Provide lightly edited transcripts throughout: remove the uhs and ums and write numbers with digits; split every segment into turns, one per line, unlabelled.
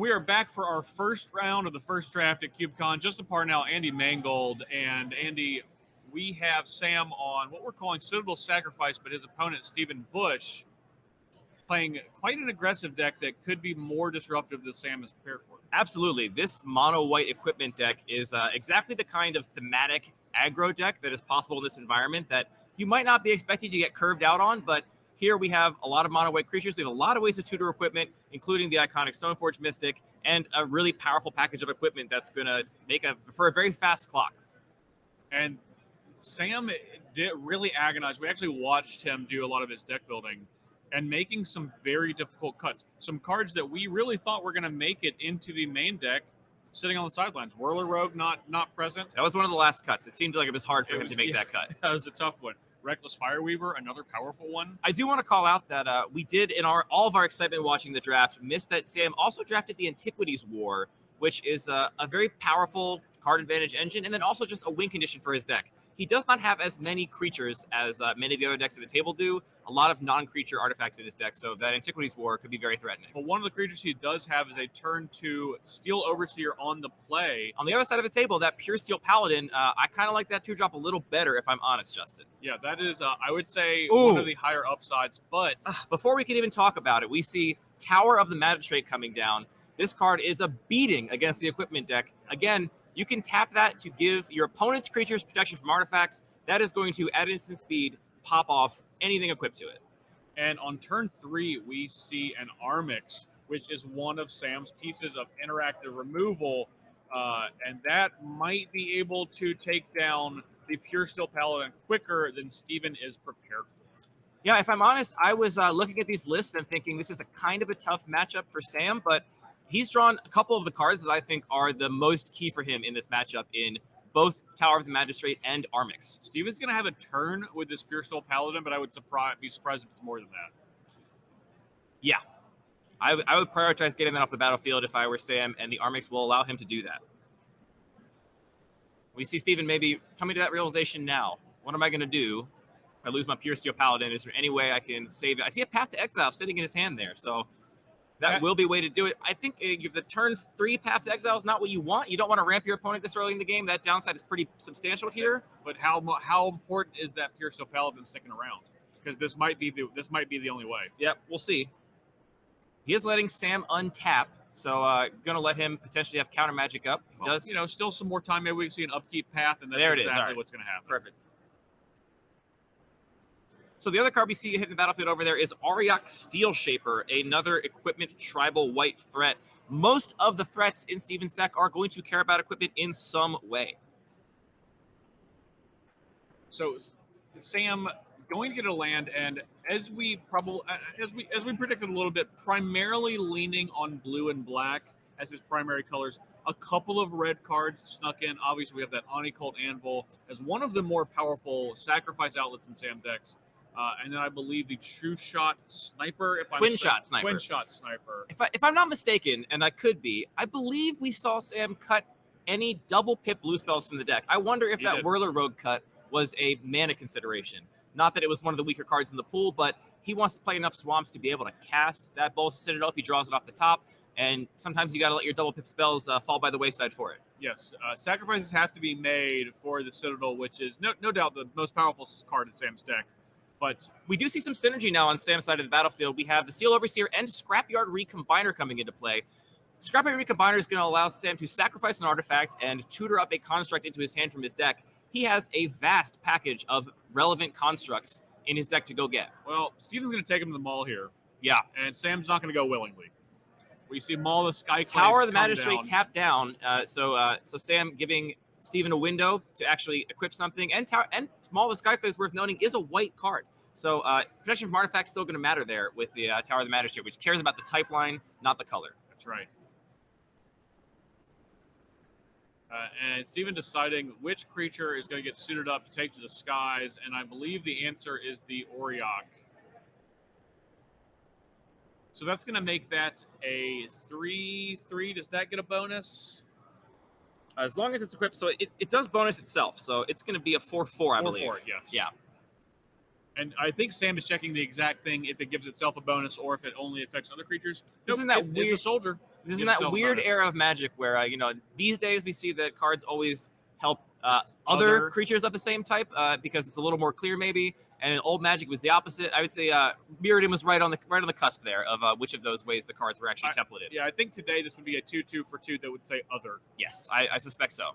We are back for our first round of the first draft at CubeCon. Just apart now, Andy Mangold. And Andy, we have Sam on what we're calling Citadel Sacrifice, but his opponent, Stephen Bush, playing quite an aggressive deck that could be more disruptive than Sam is prepared for.
Absolutely. This mono-white equipment deck is exactly the kind of thematic aggro deck that is possible in this environment that you might not be expecting to get curved out on, but here we have a lot of mono-white creatures. We have a lot of ways to tutor equipment, including the iconic Stoneforge Mystic, and a really powerful package of equipment that's going to make for a very fast clock.
And Sam did really agonize. We actually watched him do a lot of his deck building and making some very difficult cuts. Some cards that we really thought were going to make it into the main deck, sitting on the sidelines. Whirler Rogue not present.
That was one of the last cuts. It seemed like it was hard for him to make that cut.
That was a tough one. Reckless Fireweaver, another powerful one.
I do want to call out that we did, in all of our excitement watching the draft, miss that Sam also drafted the Antiquities War, which is a very powerful card advantage engine, and then also just a win condition for his deck. He does not have as many creatures as many of the other decks at the table do. A lot of non-creature artifacts in his deck, so that Antiquities War could be very threatening.
But one of the creatures he does have is a turn 2 Steel Overseer on the play.
On the other side of the table, that Pure Steel Paladin, I kind of like that 2-drop a little better, if I'm honest, Justin.
Yeah, that is, I would say, one of the higher upsides. But
before we can even talk about it, we see Tower of the Magistrate coming down. This card is a beating against the equipment deck. Again, you can tap that to give your opponent's creatures protection from artifacts. That is going to, at instant speed, pop off anything equipped to it.
And on turn 3, we see an Armix, which is one of Sam's pieces of interactive removal. And that might be able to take down the Pure Steel Paladin quicker than Steven is prepared for.
Yeah, if I'm honest, I was looking at these lists and thinking this is a kind of a tough matchup for Sam, but he's drawn a couple of the cards that I think are the most key for him in this matchup in both Tower of the Magistrate and Armix.
Steven's going to have a turn with this Pure Steel Paladin, but I would be surprised if it's more than that.
Yeah. I would prioritize getting that off the battlefield if I were Sam, and the Armix will allow him to do that. We see Steven maybe coming to that realization now. What am I going to do if I lose my Pure Steel Paladin? Is there any way I can save it? I see a Path to Exile sitting in his hand there, so that will be a way to do it. I think if the turn 3 Path to Exile is not what you want, you don't want to ramp your opponent this early in the game. That downside is pretty substantial here.
But how important is that Pure Steel Paladin sticking around? Because this might be the only way.
Yep, we'll see. He is letting Sam untap, so going to let him potentially have counter magic up. He does,
still some more time. Maybe we can see an upkeep path, and that's exactly what's going to happen.
Perfect. So the other card we see hitting the battlefield over there is Auriok Steel Shaper, another equipment tribal white threat. Most of the threats in Steven's deck are going to care about equipment in some way.
So Sam going to get a land, and as we predicted a little bit, primarily leaning on blue and black as his primary colors. A couple of red cards snuck in. Obviously, we have that Onicult Anvil as one of the more powerful sacrifice outlets in Sam decks. And then I believe the True Shot Sniper.
Twin Shot Sniper. If I'm not mistaken, and I could be, I believe we saw Sam cut any double pip blue spells from the deck. I wonder if that Whirler Rogue cut was a mana consideration. Not that it was one of the weaker cards in the pool, but he wants to play enough swamps to be able to cast that Bolt Citadel if he draws it off the top. And sometimes you got to let your double pip spells fall by the wayside for it.
Yes, sacrifices have to be made for the Citadel, which is no doubt the most powerful card in Sam's deck. But
we do see some synergy now on Sam's side of the battlefield. We have the Steel Overseer and Scrapyard Recombiner coming into play. Scrapyard Recombiner is going to allow Sam to sacrifice an artifact and tutor up a construct into his hand from his deck. He has a vast package of relevant constructs in his deck to go get.
Well, Steven's going to take him to the mall here.
Yeah.
And Sam's not going to go willingly. We see Maul the Sky
Tower of the Magistrate tapped down. So Sam giving Steven a window to actually equip something. And Maul the Skyclave, worth noting, is a white card. So protection from artifacts still going to matter there with the Tower of the Magistrate, which cares about the type line, not the color.
That's right. And Steven deciding which creature is going to get suited up to take to the skies, and I believe the answer is the Auriok. So that's going to make that a 3/3. Does that get a bonus?
As long as it's equipped, so it does bonus itself, so it's going to be a 4/4, I believe.
4/4, yes.
Yeah.
And I think Sam is checking the exact thing if it gives itself a bonus or if it only affects other creatures.
Isn't that weird?
It's a soldier.
This is that weird era of Magic where, you know, these days we see that cards always help other creatures of the same type because it's a little more clear maybe. And in old Magic was the opposite. I would say Mirrodin was right on the cusp there of which of those ways the cards were actually templated.
Yeah, I think today this would be a 2/2 for 2 that would say other.
Yes, I suspect so.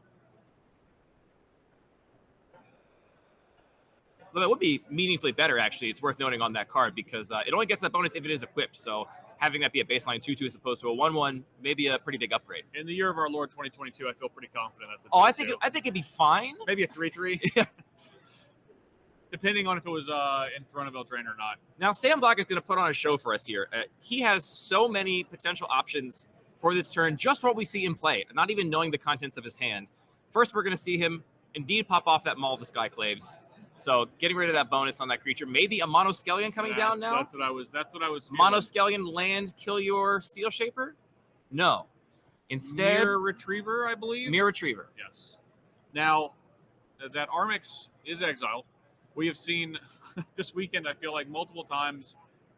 Well, that would be meaningfully better, actually. It's worth noting on that card because it only gets that bonus if it is equipped. So having that be a baseline 2/2 as opposed to a 1/1 may be a pretty big upgrade.
In the year of our Lord 2022, I feel pretty confident that's a 2/2.
Oh, I think it'd be fine.
Maybe a 3/3.
Yeah.
Depending on if it was in Throne of Eldraine or not.
Now, Sam Black is going to put on a show for us here. He has so many potential options for this turn, just what we see in play, not even knowing the contents of his hand. First, we're going to see him indeed pop off that Maul of the Skyclaves. So getting rid of that bonus on that creature. Maybe a Monoskellion coming down now?
That's what I was feeling.
Monoskellion land, kill your Steel Shaper? No. Instead,
Mirror Retriever, I believe.
Mirror Retriever.
Yes. Now, that Armix is exiled. We have seen this weekend, I feel like, multiple times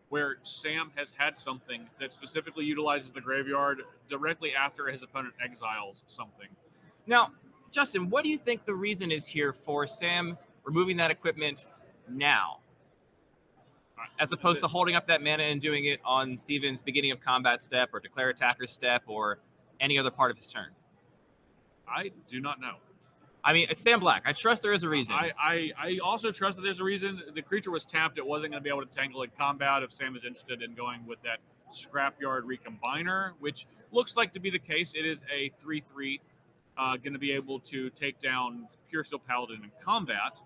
where Sam has had something that specifically utilizes the graveyard directly after his opponent exiles something.
Now, Justin, what do you think the reason is here for Sam removing that equipment now, as opposed to holding up that mana and doing it on Steven's beginning of combat step or declare attacker step or any other part of his turn?
I do not know.
I mean, it's Sam Black. I trust there is a reason.
I also trust that there's a reason. The creature was tapped. It wasn't going to be able to tangle in combat if Sam is interested in going with that Scrapyard Recombiner, which looks like to be the case. It is a 3/3, going to be able to take down Pure Steel Paladin in combat,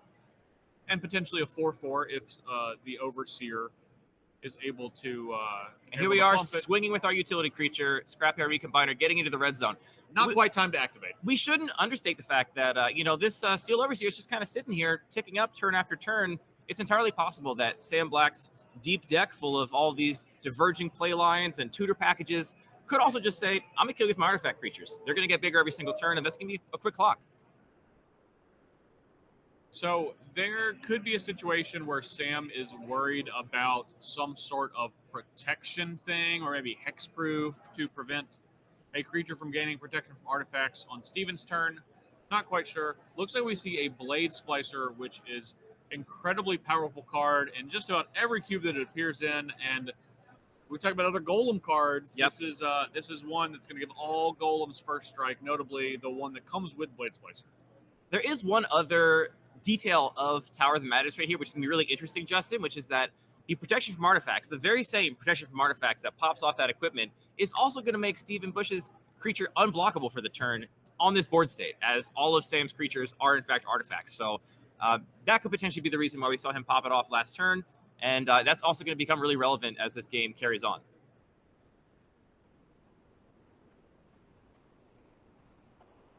and potentially a 4/4 if the Overseer is able to.
And here we are swinging with our utility creature, Scrapyard Recombiner, getting into the red zone.
Not quite time to activate.
We shouldn't understate the fact that, you know, this Steel Overseer is just kind of sitting here, ticking up turn after turn. It's entirely possible that Sam Black's deep deck full of all these diverging play lines and tutor packages could also just say, I'm going to kill you with my artifact creatures. They're going to get bigger every single turn, and that's going to be a quick clock.
So there could be a situation where Sam is worried about some sort of protection thing, or maybe hexproof to prevent a creature from gaining protection from artifacts on Steven's turn. Not quite sure. Looks like we see a Blade Splicer, which is incredibly powerful card in just about every cube that it appears in. And we talk about other Golem cards.
Yep.
This is one that's going to give all Golems first strike, notably the one that comes with Blade Splicer.
There is one other detail of Tower of the Magistrate here, which is going to be really interesting, Justin, which is that the protection from artifacts, the very same protection from artifacts that pops off that equipment, is also going to make Stephen Bush's creature unblockable for the turn on this board state, as all of Sam's creatures are in fact artifacts. So that could potentially be the reason why we saw him pop it off last turn, and that's also going to become really relevant as this game carries on.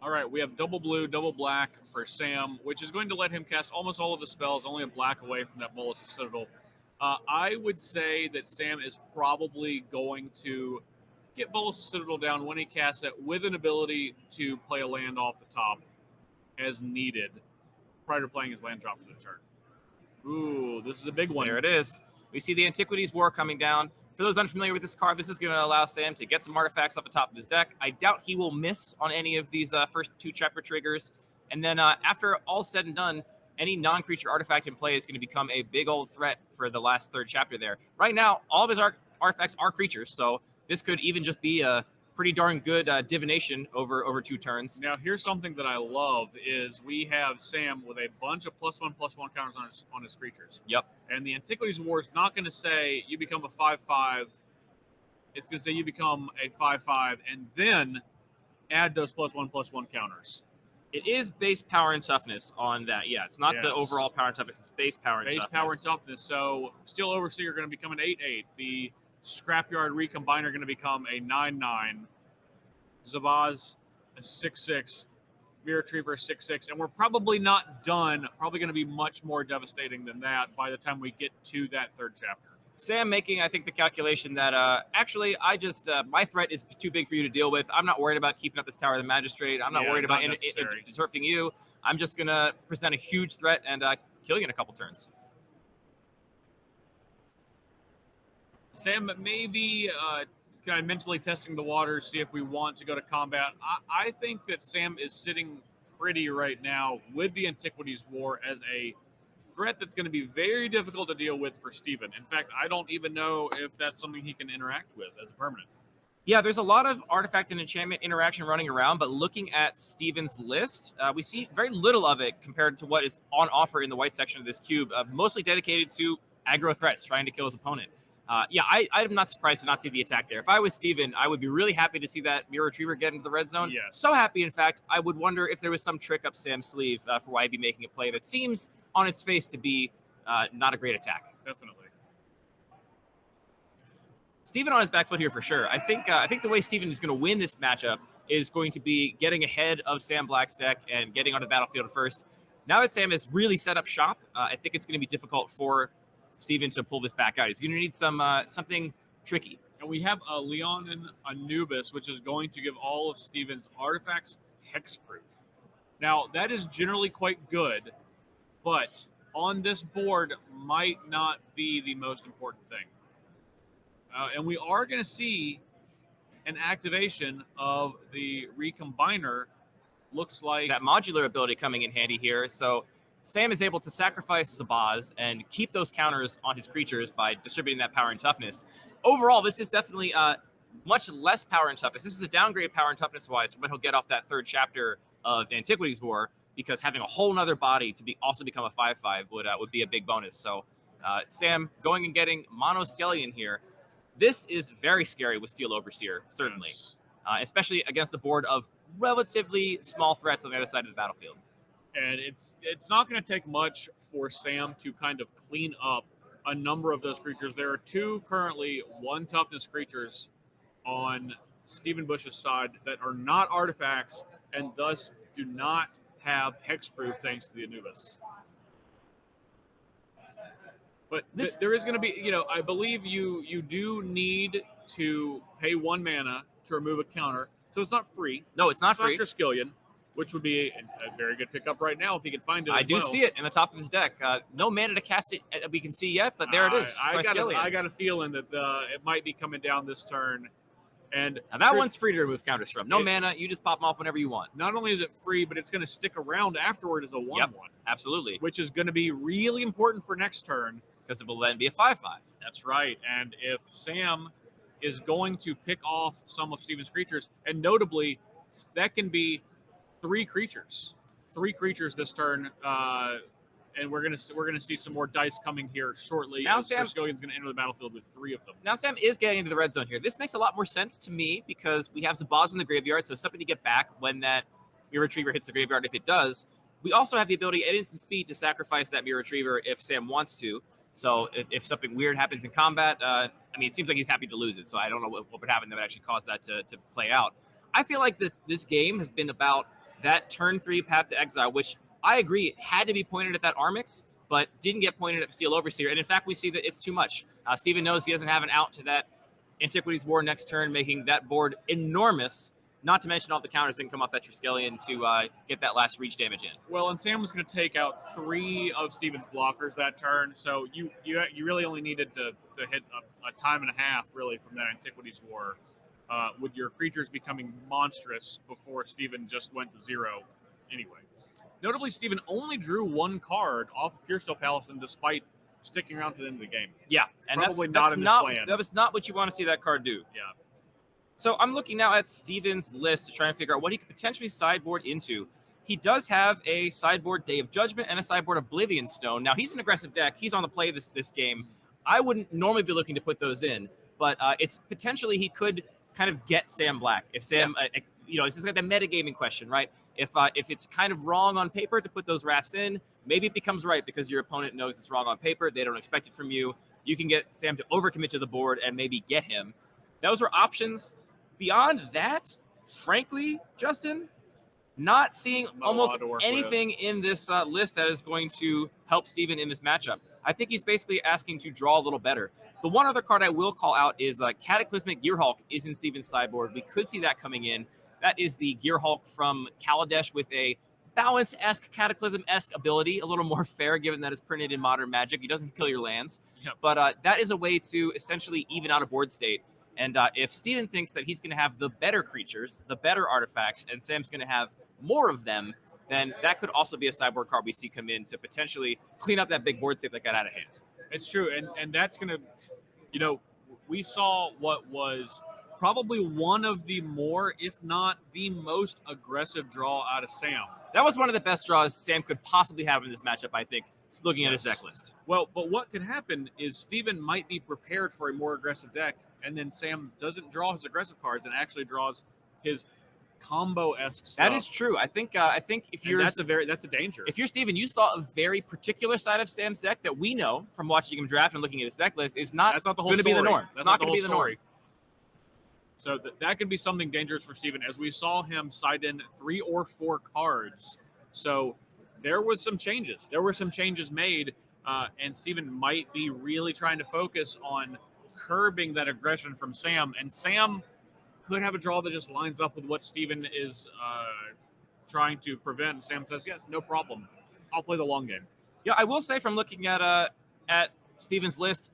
All right, we have double blue, double black for Sam, which is going to let him cast almost all of the spells, only a black away from that Bolas of Citadel. I would say that Sam is probably going to get Bolas of Citadel down when he casts it, with an ability to play a land off the top as needed prior to playing his land drop for the turn. Ooh, this is a big one.
There it is. We see the Antiquities War coming down. For those unfamiliar with this card, this is going to allow Sam to get some artifacts off the top of his deck. I doubt he will miss on any of these first two chapter triggers. And then after all said and done, any non-creature artifact in play is going to become a big old threat for the last third chapter there. Right now, all of his artifacts are creatures, so this could even just be a pretty darn good divination over 2 turns.
Now, here's something that I love is we have Sam with a bunch of +1/+1 counters on his creatures.
Yep.
And the Antiquities War is not going to say you become a 5/5. It's going to say you become a 5/5 and then add those +1/+1 counters.
It is base power and toughness on that. Yeah, it's not the overall power and toughness. It's base power and toughness.
Base power and toughness. So Steel Overseer going to become an 8/8. The Scrapyard Recombiner going to become a 9/9. Zabaz a 6/6. Mirror Retriever 6/6. And we're probably not done. Probably going to be much more devastating than that by the time we get to that third chapter.
Sam making, I think, the calculation that actually, I just my threat is too big for you to deal with. I'm not worried about keeping up this Tower of the Magistrate. I'm not worried about disrupting you. I'm just going to present a huge threat and kill you in a couple turns.
Sam may be kind of mentally testing the waters, see if we want to go to combat. I think that Sam is sitting pretty right now with the Antiquities War as a threat that's going to be very difficult to deal with for Steven. In fact, I don't even know if that's something he can interact with as a permanent.
Yeah, there's a lot of artifact and enchantment interaction running around, but looking at Steven's list, we see very little of it compared to what is on offer in the white section of this cube, mostly dedicated to aggro threats, trying to kill his opponent. Yeah, I'm not surprised to not see the attack there. If I was Steven, I would be really happy to see that Mirror Retriever get into the red zone.
Yes.
So happy, in fact, I would wonder if there was some trick up Sam's sleeve for why he'd be making a play that seems on its face to be not a great attack.
Definitely.
Steven on his back foot here for sure. I think the way Steven is going to win this matchup is going to be getting ahead of Sam Black's deck and getting onto the battlefield first. Now that Sam has really set up shop, I think it's going to be difficult for Steven to pull this back out. He's going to need something tricky.
And we have a Leonin Anubis, which is going to give all of Steven's artifacts hexproof. Now, that is generally quite good, but on this board might not be the most important thing. And we are going to see an activation of the Recombiner. Looks like
that modular ability coming in handy here. So Sam is able to sacrifice Zabaz and keep those counters on his creatures by distributing that power and toughness. Overall, this is definitely much less power and toughness. This is a downgrade power and toughness-wise from when he'll get off that third chapter of Antiquities War, because having a whole nother body to also become a 5/5 would be a big bonus. So Sam going and getting Mono Skellion here. This is very scary with Steel Overseer, certainly, especially against a board of relatively small threats on the other side of the battlefield.
And it's not going to take much for Sam to kind of clean up a number of those creatures. There are two currently 1 toughness creatures on Stephen Bush's side that are not artifacts and thus do not have hexproof thanks to the Anubis. But there is going to be, I believe you do need to pay 1 mana to remove a counter. So it's not free.
No, it's not free.
Not Triskelion, which would be a very good pickup right now if he can find it.
I do see it in the top of his deck. No mana to cast it we can see yet, but there it is.
I got a feeling that it might be coming down this turn. And
now that one's free to remove counters from. No mana, you just pop them off whenever you want.
Not only is it free, but it's going to stick around afterward as a 1/1.
Yep, absolutely.
Which is going to be really important for next turn.
Because it will then be a 5/5.
That's right. And if Sam is going to pick off some of Steven's creatures, and notably, that can be 3 creatures. 3 creatures this turn. And we're gonna see some more dice coming here shortly.
Now Sam
Skellion's gonna enter the battlefield with 3 of them.
Now Sam is getting into the red zone here. This makes a lot more sense to me because we have Zabaz in the graveyard, so something to get back when that Mirror Retriever hits the graveyard. If it does, we also have the ability at instant speed to sacrifice that Mirror Retriever if Sam wants to. So if something weird happens in combat, it seems like he's happy to lose it. So I don't know what would happen that would actually cause that to play out. I feel like this game has been about that turn 3 Path to Exile, which I agree it had to be pointed at that Armix, but didn't get pointed at Steel Overseer. And in fact, we see that it's too much. Steven knows he doesn't have an out to that Antiquities War next turn, making that board enormous. Not to mention all the counters that can come off that Triskelion to get that last reach damage in.
Well, and Sam was going to take out 3 of Steven's blockers that turn, so you really only needed to hit a time and a half, really, from that Antiquities War, with your creatures becoming monstrous before Steven just went to 0 anyway. Notably, Steven only drew 1 card off of Pure Steel Paladin despite sticking around to the end of the game.
Yeah, and
probably
that's
not in his plan.
That was not what you want to see that card do.
Yeah.
So I'm looking now at Steven's list to try and figure out what he could potentially sideboard into. He does have a sideboard Day of Judgment and a sideboard Oblivion Stone. Now, he's an aggressive deck. He's on the play this game. I wouldn't normally be looking to put those in, but it's potentially he could kind of get Sam Black. If Sam, it's just like the metagaming question, right? If it's kind of wrong on paper to put those rafts in, maybe it becomes right because your opponent knows it's wrong on paper. They don't expect it from you. You can get Sam to overcommit to the board and maybe get him. Those are options. Beyond that, frankly, Justin, not seeing almost anything in this list that is going to help Steven in this matchup. I think he's basically asking to draw a little better. The one other card I will call out is Cataclysmic Gearhulk is in Steven's sideboard. We could see that coming in. That is the Gearhulk from Kaladesh with a Balance-esque, Cataclysm-esque ability, a little more fair given that it's printed in Modern Magic. He doesn't kill your lands.
Yep.
But that is a way to essentially even out a board state. And if Steven thinks that he's going to have the better creatures, the better artifacts, and Sam's going to have more of them, then that could also be a sideboard card we see come in to potentially clean up that big board state that got out of hand.
It's true, and that's going to, we saw what was probably one of the more, if not the most aggressive draw out of Sam.
That was one of the best draws Sam could possibly have in this matchup, I think, looking at his deck list.
Well, but what could happen is Steven might be prepared for a more aggressive deck, and then Sam doesn't draw his aggressive cards and actually draws his combo-esque stuff.
That is true. I think if you're
that's a danger.
If you're Steven, you saw a very particular side of Sam's deck that we know from watching him draft and looking at his deck list is not going to be the norm. It's not going to be the norm.
So that could be something dangerous for Steven, as we saw him side in 3 or 4 cards. So there was some changes. There were some changes made, and Steven might be really trying to focus on curbing that aggression from Sam. And Sam could have a draw that just lines up with what Steven is trying to prevent. And Sam says, yeah, no problem. I'll play the long game.
Yeah, I will say from looking at Steven's list,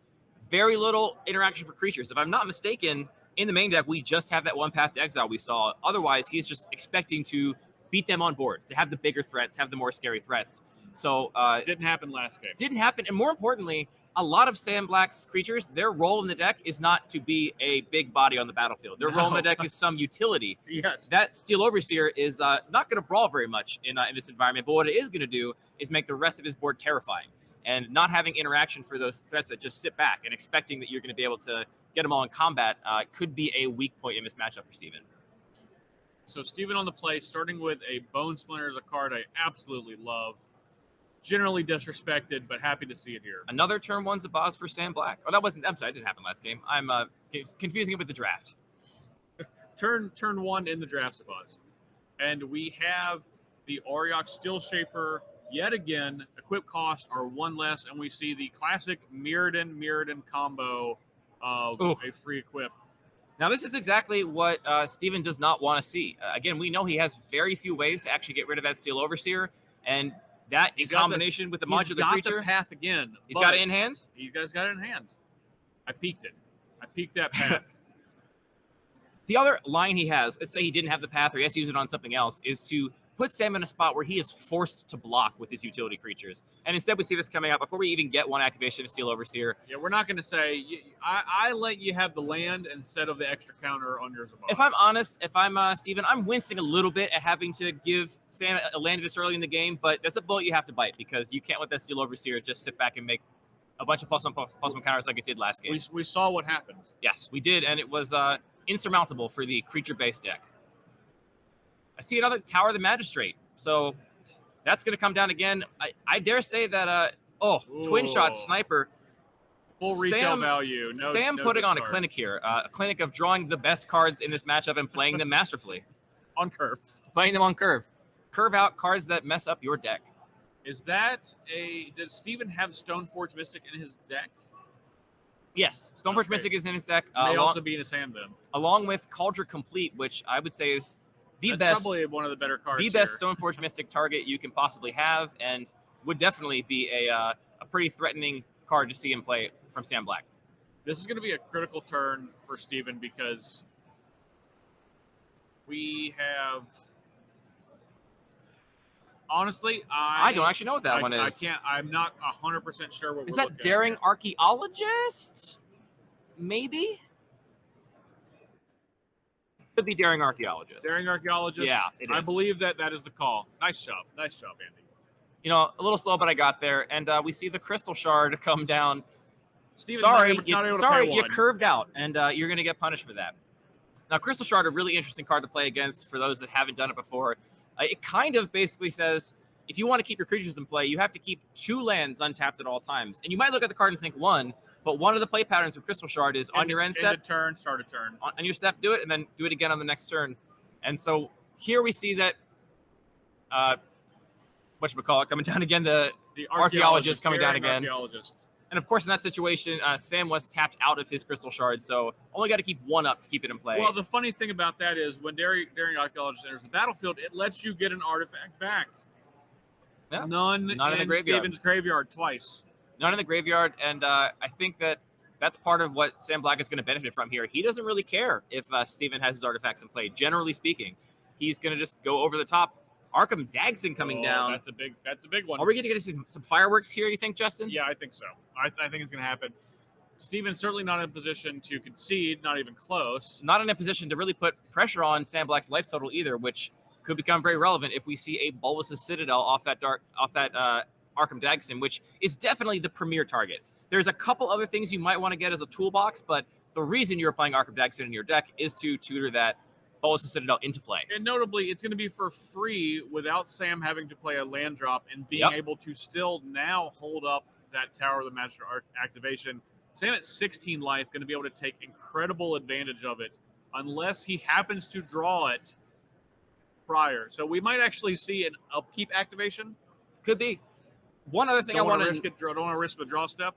very little interaction for creatures. If I'm not mistaken, in the main deck, we just have that one path to exile we saw. Otherwise, he's just expecting to beat them on board, to have the bigger threats, have the more scary threats. So
didn't happen last game.
Didn't happen. And more importantly, a lot of Sam Black's creatures, their role in the deck is not to be a big body on the battlefield. Their role in the deck is some utility.
Yes.
That Steel Overseer is not going to brawl very much in this environment, but what it is going to do is make the rest of his board terrifying. And not having interaction for those threats that just sit back and expecting that you're going to be able to get them all in combat could be a weak point in this matchup for Steven.
So Steven on the play, starting with a Bone Splinter as a card I absolutely love. Generally disrespected, but happy to see it here.
Another turn 1 Zabaz for Sam Black. Oh, that wasn't. I'm sorry, it didn't happen last game. I'm confusing it with the draft.
Turn 1 in the draft Zabaz. And we have the Auriok Steel Shaper yet again. Equip costs are 1 less, and we see the classic Mirrodin combo of a free equip.
Now, this is exactly what Steven does not want to see. Again, we know he has very few ways to actually get rid of that Steel Overseer, and that in combination with the modular creature.
He's got the path again.
He's got it in hand?
You guys got it in hand. I peeked it. I peeked that path.
The other line he has, let's say he didn't have the path or he has to use it on something else, is to put Sam in a spot where he is forced to block with his utility creatures. And instead we see this coming out before we even get one activation of Steel Overseer.
Yeah, we're not going to say, I let you have the land instead of the extra counter on your Zabaz.
If I'm honest, if I'm Steven, I'm wincing a little bit at having to give Sam a land this early in the game, but that's a bullet you have to bite because you can't let that Steel Overseer just sit back and make a bunch of +1/+1 counters like it did last game.
We saw what happened.
Yes, we did, and it was insurmountable for the creature-based deck. I see another Tower of the Magistrate, so that's going to come down again. I dare say that, Twin Shot Sniper.
Full retail value.
Sam putting on a clinic here, a clinic of drawing the best cards in this matchup and playing them masterfully.
On curve.
Playing them on curve. Curve out cards that mess up your deck.
Is that does Steven have Stoneforge Mystic in his deck?
Yes, Stoneforge Mystic is in his deck.
May also be in his hand then.
Along with Cauldron Complete, which I would say is
That's probably one of the better cards.
The best Stoneforge Mystic target you can possibly have, and would definitely be a pretty threatening card to see him play from Sam Black.
This is going to be a critical turn for Steven because we have. Honestly,
I don't actually know what that one is.
I can't. I'm not 100% sure what.
Is that Daring Archaeologist? Maybe. Could be Daring Archaeologist.
Daring Archaeologist.
Yeah, it is.
I believe that is the call. Nice job, Andy.
You know, a little slow, but I got there, and we see the Crystal Shard come down.
Steven's
sorry,
not
you curved out, and you're going to get punished for that. Now, Crystal Shard, a really interesting card to play against for those that haven't done it before. It kind of basically says, if you want to keep your creatures in play, you have to keep 2 lands untapped at all times. And you might look at the card and think 1, but one of the play patterns of Crystal Shard is on your end step.
End a turn, start a turn.
On your step, do it, and then do it again on the next turn. And so here we see that, whatchamacallit, coming down again, the Archaeologist coming down again. And of course, in that situation, Sam was tapped out of his Crystal Shard, so only got to keep 1 up to keep it in play.
Well, the funny thing about that is when Daring Archaeologist enters the battlefield, it lets you get an artifact back.
Yeah.
None in the graveyard. Steven's graveyard twice.
None in the graveyard, and I think that that's part of what Sam Black is going to benefit from here. He doesn't really care if Steven has his artifacts in play. Generally speaking, he's going to just go over the top. Arkham Dagson coming down.
That's a big one.
Are we going to get some fireworks here, you think, Justin?
Yeah, I think so. I think it's going to happen. Steven's certainly not in a position to concede, not even close.
Not in a position to really put pressure on Sam Black's life total either, which could become very relevant if we see a Bulbous Citadel off that Arkham Dagson, which is definitely the premier target. There's a couple other things you might want to get as a toolbox, but the reason you're playing Arkham Dagson in your deck is to tutor that Bulbous Citadel into play.
And notably, it's going to be for free without Sam having to play a land drop and being able to still now hold up that Tower of the Master Arc activation. Sam at 16 life going to be able to take incredible advantage of it unless he happens to draw it prior. So we might actually see an upkeep activation.
Could be. One other thing I want to
risk it. Don't want to risk the draw step.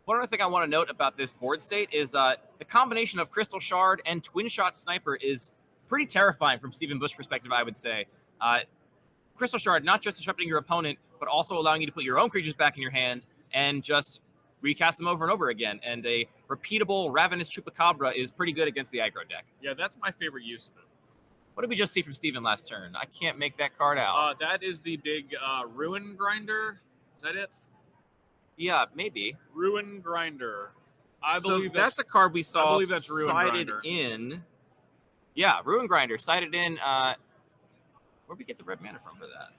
One other thing I want to note about this board state is the combination of Crystal Shard and Twin Shot Sniper is pretty terrifying from Stephen Bush's perspective, I would say. Crystal Shard not just disrupting your opponent, but also allowing you to put your own creatures back in your hand and just recast them over and over again. And a repeatable Ravenous Chupacabra is pretty good against the aggro deck.
Yeah, that's my favorite use of it.
What did we just see from Steven last turn? I can't make that card out.
That is the big Ruin Grinder. Is that it?
Yeah, maybe.
Ruin Grinder. I believe
that's a card we saw.
I believe that's Ruin
sided
Grinder.
In. Yeah, Ruin Grinder sided in. Where'd we get the red mana from for that?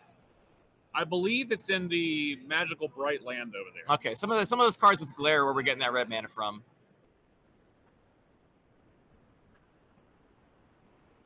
I believe it's in the Magical Bright Land over there.
Okay, some of those cards with glare where we're getting that red mana from.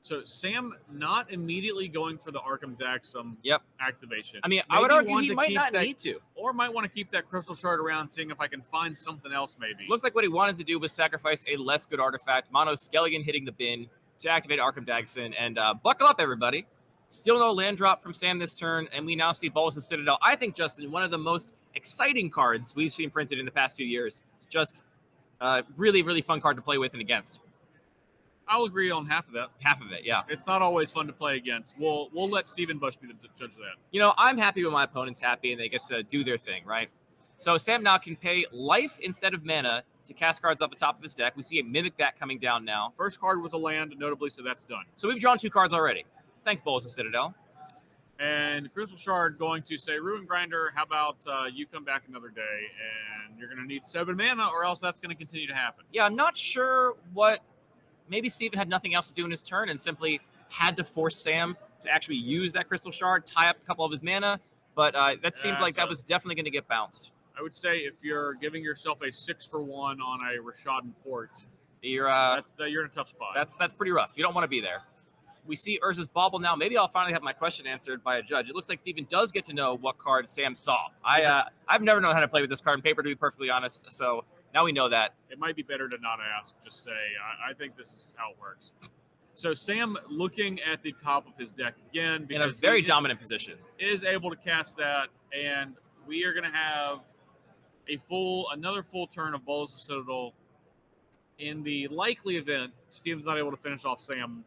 So Sam not immediately going for the Arkham Daxum activation.
I mean,
maybe
I would argue he might not need to.
Or might want to keep that Crystal Shard around, seeing if I can find something else maybe.
Looks like what he wanted to do was sacrifice a less good artifact, Mono Skellion hitting the bin to activate Arkham Dagson. And buckle up, everybody. Still no land drop from Sam this turn, and we now see Bulbous Citadel. I think, Justin, one of the most exciting cards we've seen printed in the past few years. Just really, really fun card to play with and against.
I'll agree on half of that.
Half of it, yeah.
It's not always fun to play against. We'll let Stephen Bush be the judge of that.
You know, I'm happy when my opponent's happy and they get to do their thing, right? So Sam now can pay life instead of mana to cast cards off the top of his deck. We see a Mimic that coming down now.
First card was a land, notably, so that's done.
So we've drawn 2 cards already. Thanks, Bulbous Citadel.
And Crystal Shard going to say, Ruin Grinder, how about you come back another day and you're going to need 7 mana or else that's going to continue to happen.
Yeah, I'm not sure what... Maybe Steven had nothing else to do in his turn and simply had to force Sam to actually use that Crystal Shard, tie up a couple of his mana, but that seemed like that was definitely going to get bounced.
I would say if you're giving yourself a 6-for-1 on a Rashadan Port,
you're
in a tough spot.
That's pretty rough. You don't want to be there. We see Urza's Bauble now. Maybe I'll finally have my question answered by a judge. It looks like Steven does get to know what card Sam saw. I've never known how to play with this card in paper, to be perfectly honest, so... Now we know that.
It might be better to not ask. Just say, I think this is how it works. So Sam looking at the top of his deck again.
In a very dominant position.
Is able to cast that, and we are going to have another full turn of Bulbous Citadel. In the likely event, Steven's not able to finish off Sam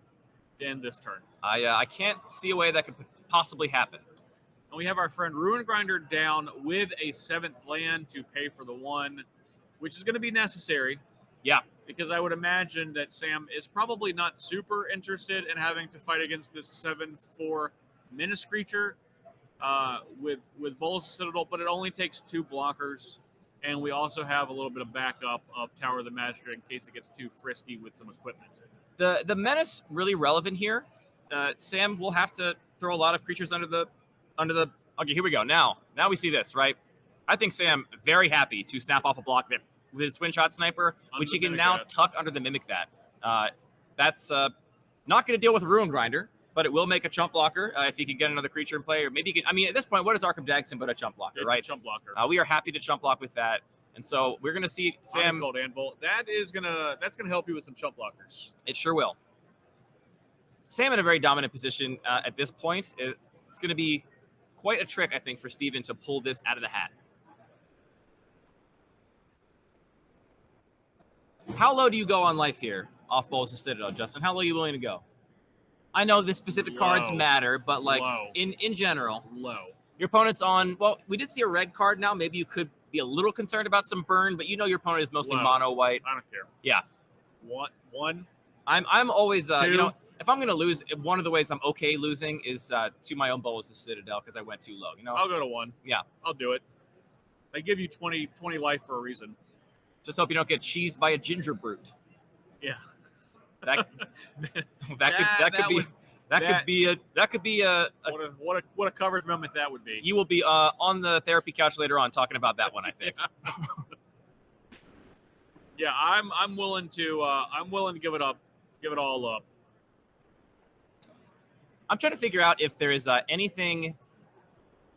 in this turn.
I can't see a way that could possibly happen.
And we have our friend Ruin Grinder down with a 7th land to pay for the 1. Which is going to be necessary.
Yeah.
Because I would imagine that Sam is probably not super interested in having to fight against this 7/4 Menace creature with Bulbous Citadel, but it only takes 2 blockers. And we also have a little bit of backup of Tower of the Master in case it gets too frisky with some equipment.
The Menace really relevant here. Sam will have to throw a lot of creatures under the. Okay, here we go. Now we see this, right? I think Sam very happy to snap off a block that with his Twin Shot Sniper, which he can now tuck under the Mimic that. That's not going to deal with Ruin Grinder, but it will make a chump blocker if he can get another creature in play. Or maybe he can, I mean, at this point, what is Arkham Dagson but a chump blocker, right?
Chump blocker.
We are happy to chump block with that. And so we're going to see Sam.
Gold Anvil. That's gonna help you with some chump blockers.
It sure will. Sam in a very dominant position at this point. It's going to be quite a trick, I think, for Steven to pull this out of the hat. How low do you go on life here off Bulbous Citadel, Justin? How low are you willing to go? I know the specific cards matter, but like in general,
low.
Your opponent's on, well, we did see a red card now. Maybe you could be a little concerned about some burn, but you know your opponent is mostly mono white.
I don't care.
Yeah.
One.
I'm always
Two.
you know, if I'm gonna lose, one of the ways I'm okay losing is to my own Bolas the Citadel because I went too low. You know.
I'll go to 1.
Yeah.
I'll do it. They give you 20 life for a reason.
Just hope you don't get cheesed by a ginger brute.
Yeah.
That could be a
what a coverage moment that would be.
You will be on the therapy couch later on talking about that one, I think.
Yeah, I'm willing to give it up, give it all up.
I'm trying to figure out if there is anything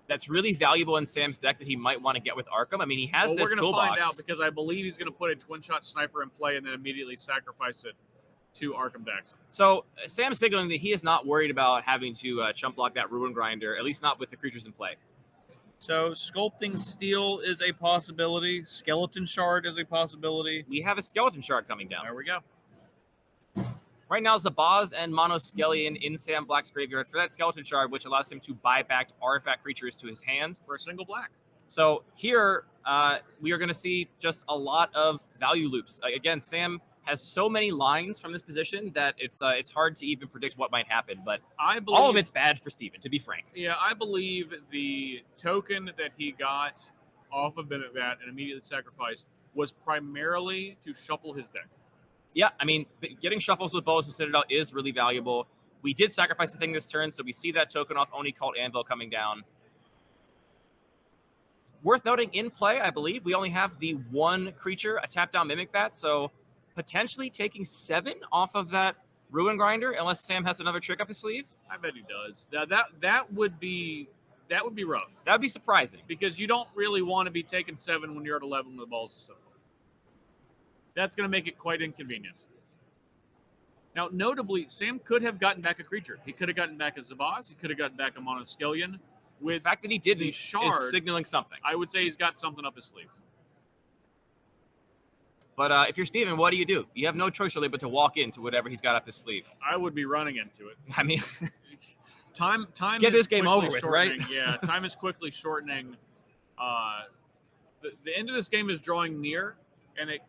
that's really valuable in Sam's deck that he might want to get with Arkham. I mean, he has this toolbox. We're going to find out
because I believe he's going to put a twin-shot sniper in play and then immediately sacrifice it to Arkham decks.
So Sam's signaling that he is not worried about having to chump block that Ruin Grinder, at least not with the creatures in play.
So Sculpting Steel is a possibility. Skeleton Shard is a possibility.
We have a Skeleton Shard coming down.
There we go.
Right now, Zabaz and Mono Skellion in Sam Black's graveyard for that Skeleton Shard, which allows him to buy back artifact creatures to his hand.
For a single black.
So here, we are going to see just a lot of value loops. Again, Sam has so many lines from this position that it's hard to even predict what might happen. But I believe all of it's bad for Steven, to be frank.
Yeah, I believe the token that he got off of that and immediately sacrificed was primarily to shuffle his deck.
Yeah, I mean, getting shuffles with Bolas and Citadel is really valuable. We did sacrifice the thing this turn, so we see that token off Oni Cult Anvil coming down. Worth noting, in play, I believe, we only have the one creature, a tap-down Mimic that, so potentially taking 7 off of that Ruin Grinder, unless Sam has another trick up his sleeve.
I bet he does. That would be rough.
That would be surprising.
Because you don't really want to be taking 7 when you're at 11 with balls. So that's going to make it quite inconvenient. Now, notably, Sam could have gotten back a creature. He could have gotten back a Zabaz. He could have gotten back a Mono Skellion. With
the fact that he did
the shard,
is signaling something.
I would say he's got something up his sleeve.
But if you're Steven, what do? You have no choice really but to walk into whatever he's got up his sleeve.
I would be running into it.
I mean,
time.
Get this game over with, right?
Yeah, time is quickly shortening. The end of this game is drawing near, and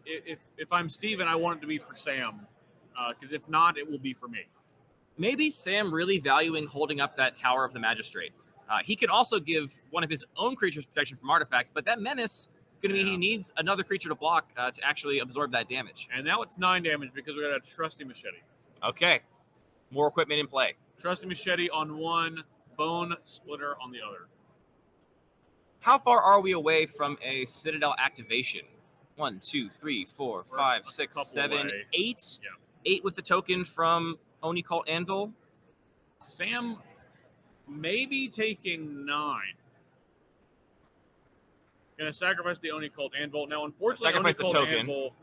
if I'm Steven, I want it to be for Sam, because if not, it will be for me.
Maybe Sam really valuing holding up that Tower of the Magistrate. He can also give one of his own creatures protection from artifacts, but that menace going to mean he needs another creature to block to actually absorb that damage.
And now it's 9 damage because we got a Trusty Machete.
Okay. More equipment in play.
Trusty Machete on one, Bone Splitter on the other.
How far are we away from a Citadel activation? 1, 2, 3, 4, 5, 6, 7, 8. Yeah. 8 with the token from Oni Cult Anvil.
Sam may be taking 9. Going to sacrifice the Oni Cult Anvil. Now, unfortunately,
sacrifice the token.
Anvil,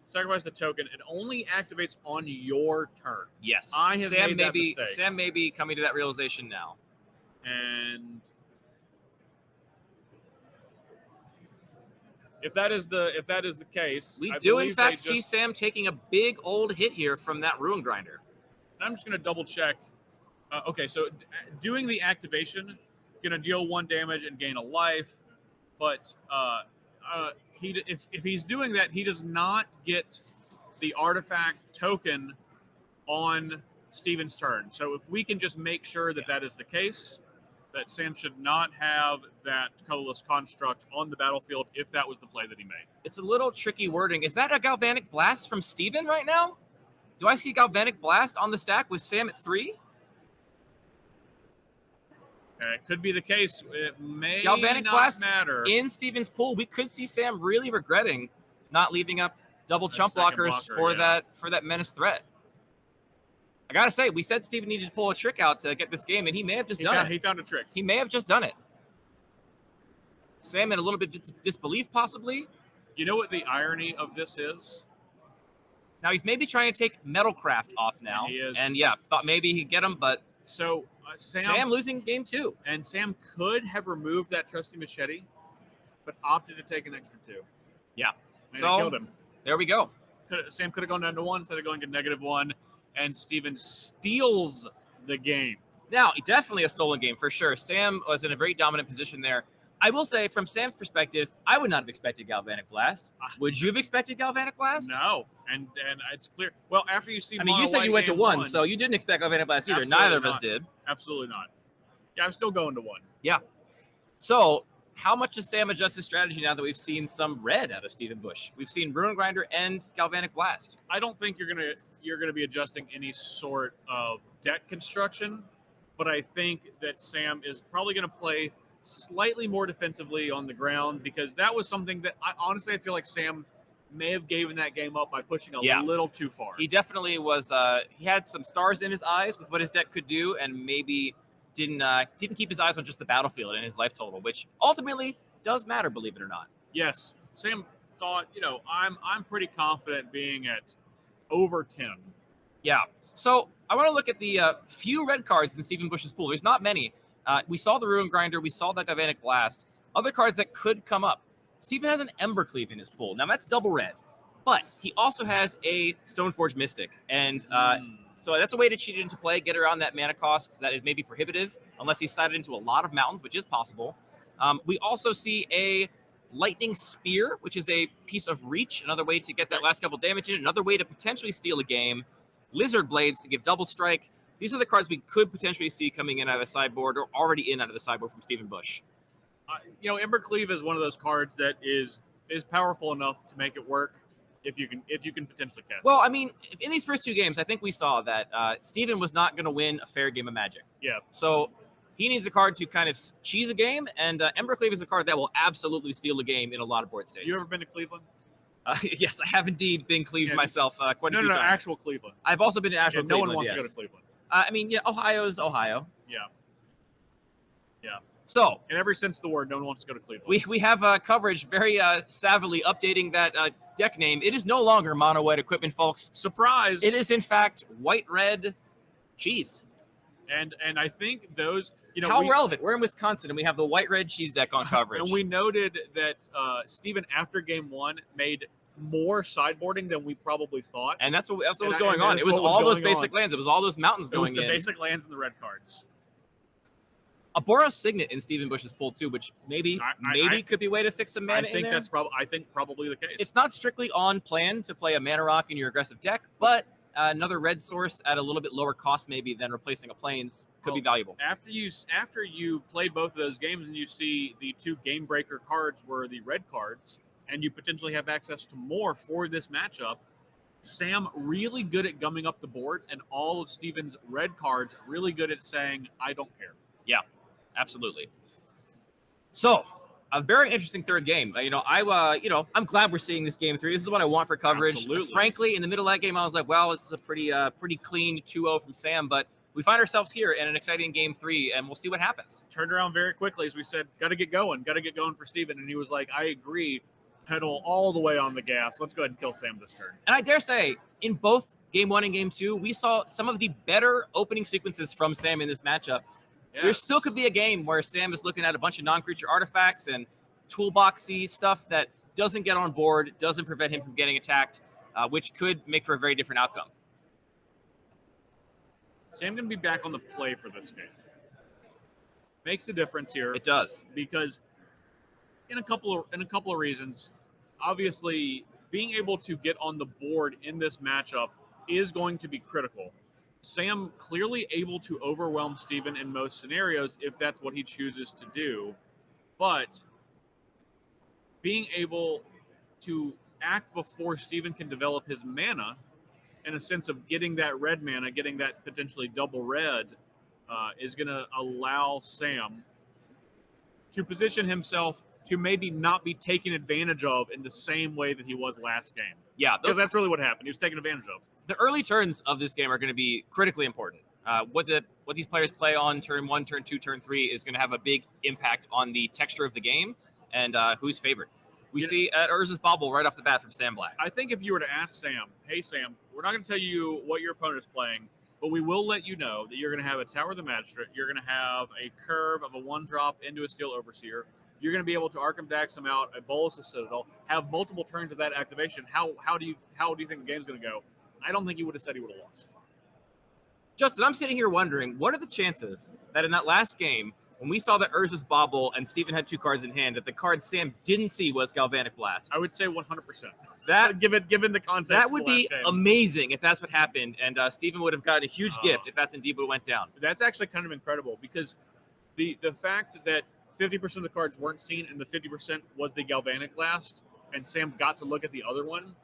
sacrifice the token. It only activates on your turn.
Yes.
I have made that mistake.
Sam may be coming to that realization now.
And if that is the case,
we do in fact see Sam taking a big old hit here from that Ruin Grinder.
I'm just going to double check. Okay, so doing the activation, going to deal 1 damage and gain a life. But if he's doing that, he does not get the artifact token on Steven's turn. So if we can just make sure that that is the case, that Sam should not have that colorless construct on the battlefield if that was the play that he made.
It's a little tricky wording. Is that a Galvanic Blast from Steven right now? Do I see Galvanic Blast on the stack with Sam at 3?
It could be the case. It may
Galvanic
not
Blast
matter.
In Steven's pool, we could see Sam really regretting not leaving up double chump blockers for that menace threat. I gotta say, we said Steven needed to pull a trick out to get this game, and he may have just done it.
He found a trick.
He may have just done it. Sam in a little bit of disbelief, possibly.
You know what the irony of this is?
Now he's maybe trying to take Metalcraft off now.
He is.
And yeah, thought maybe he'd get him, but
so
Sam losing game 2.
And Sam could have removed that Trusty Machete, but opted to take an extra 2.
Yeah.
And
so
it killed him.
There we go.
Sam could have gone down to 1 instead of going to -1, and Steven steals the game.
Now, definitely a stolen game for sure. Sam was in a very dominant position there, I will say, from Sam's perspective, I would not have expected Galvanic Blast. Would you have expected Galvanic Blast?
No, and it's clear. Well, after you see,
I mean, you said you went to one, so you didn't expect Galvanic Blast either. Neither of us did.
Absolutely not. Yeah, I'm still going to one.
Yeah. So, how much does Sam adjust his strategy now that we've seen some red out of Stephen Bush? We've seen Ruin Grinder and Galvanic Blast.
I don't think you're gonna be adjusting any sort of deck construction, but I think that Sam is probably gonna play slightly more defensively on the ground, because that was something that I feel like Sam may have given that game up by pushing a little too far.
He definitely was. He had some stars in his eyes with what his deck could do, and maybe didn't keep his eyes on just the battlefield and his life total, which ultimately does matter, believe it or not.
Yes, Sam thought, I'm pretty confident being at over 10.
Yeah. So I want to look at the few red cards in Stephen Bush's pool. There's not many. We saw the Ruin Grinder. We saw that Galvanic Blast. Other cards that could come up. Stephen has an Embercleave in his pool. Now, that's double red. But he also has a Stoneforge Mystic. And so that's a way to cheat it into play, get around that mana cost that is maybe prohibitive, unless he's sided into a lot of mountains, which is possible. We also see a Lightning Spear, which is a piece of reach, another way to get that last couple damage in, another way to potentially steal a game. Lizard Blades to give double strike. These are the cards we could potentially see coming in out of the sideboard, or already in out of the sideboard from Stephen Bush.
Embercleave is one of those cards that is powerful enough to make it work if you can potentially cast.
Well, I mean, in these first two games, I think we saw that Stephen was not going to win a fair game of Magic.
Yeah.
So he needs a card to kind of cheese a game, and Embercleave is a card that will absolutely steal a game in a lot of board states.
You ever been to Cleveland?
Yes, I have indeed been Cleaved myself quite a few times. No,
actual Cleveland.
I've also been to actual Cleveland.
No one wants to go to Cleveland.
I mean, yeah, Ohio's Ohio.
Yeah. Yeah.
So,
and ever since the war, no one wants to go to Cleveland.
We have coverage very savvily updating that deck name. It is no longer mono white equipment, folks.
Surprise!
It is in fact white red cheese.
And I think those,
how relevant. We're in Wisconsin and we have the white red cheese deck on coverage.
And we noted that Stephen, after game one, made more sideboarding than we probably thought.
And that's what was going on. It was all those basic lands. It was all those mountains going in.
It was the basic lands and the red cards.
A Boros Signet in Stephen Bush's pool too, which maybe could be a way to fix some mana.
I think probably the case.
It's not strictly on plan to play a mana rock in your aggressive deck, but another red source at a little bit lower cost maybe than replacing a plains could be valuable.
After you play both of those games and you see the two game breaker cards were the red cards, and you potentially have access to more for this matchup, Sam really good at gumming up the board, and all of Stephen's red cards really good at saying, I don't care.
Yeah. Absolutely. So, a very interesting third game. I'm glad we're seeing this game 3. This is what I want for coverage.
Absolutely.
Frankly, in the middle of that game, I was like, well, this is a pretty clean 2-0 from Sam, but we find ourselves here in an exciting game 3, and we'll see what happens.
Turned around very quickly, as we said, got to get going for Stephen, and he was like, I agree, pedal all the way on the gas. Let's go ahead and kill Sam this turn.
And I dare say, in both game 1 and game 2, we saw some of the better opening sequences from Sam in this matchup. Yes. There still could be a game where Sam is looking at a bunch of non-creature artifacts and toolboxy stuff that doesn't get on board, doesn't prevent him from getting attacked, which could make for a very different outcome.
Sam going to be back on the play for this game. Makes a difference here.
It does,
because in a couple of reasons. Obviously, being able to get on the board in this matchup is going to be critical. Sam clearly able to overwhelm Stephen in most scenarios if that's what he chooses to do, but being able to act before Stephen can develop his mana, in a sense of getting that red mana, getting that potentially double red, is going to allow Sam to position himself to maybe not be taken advantage of in the same way that he was last game. Yeah, because that's really what happened. He was taken advantage of.
The early turns of this game are going to be critically important. What these players play on turn 1, turn 2, turn 3 is going to have a big impact on the texture of the game and who's favored. We see at Urza's Bobble right off the bat from Sam Black.
I think if you were to ask Sam, hey, Sam, we're not going to tell you what your opponent is playing, but we will let you know that you're going to have a Tower of the Magistrate, you're going to have a curve of a 1-drop into a Steel Overseer, you're going to be able to Arkham Dax him out, a Bolus of Citadel, have multiple turns of that activation. How do you think the game's going to go? I don't think he would have said he would have lost.
Justin, I'm sitting here wondering, what are the chances that in that last game, when we saw the Urza's Bobble and Steven had 2 cards in hand, that the card Sam didn't see was Galvanic Blast.
I would say 100%.
That
given the context,
that would be amazing if that's what happened, and Steven would have gotten a huge gift if that's indeed what went down.
That's actually kind of incredible, because the fact that 50% of the cards weren't seen and the 50% was the Galvanic Blast, and Sam got to look at the other one,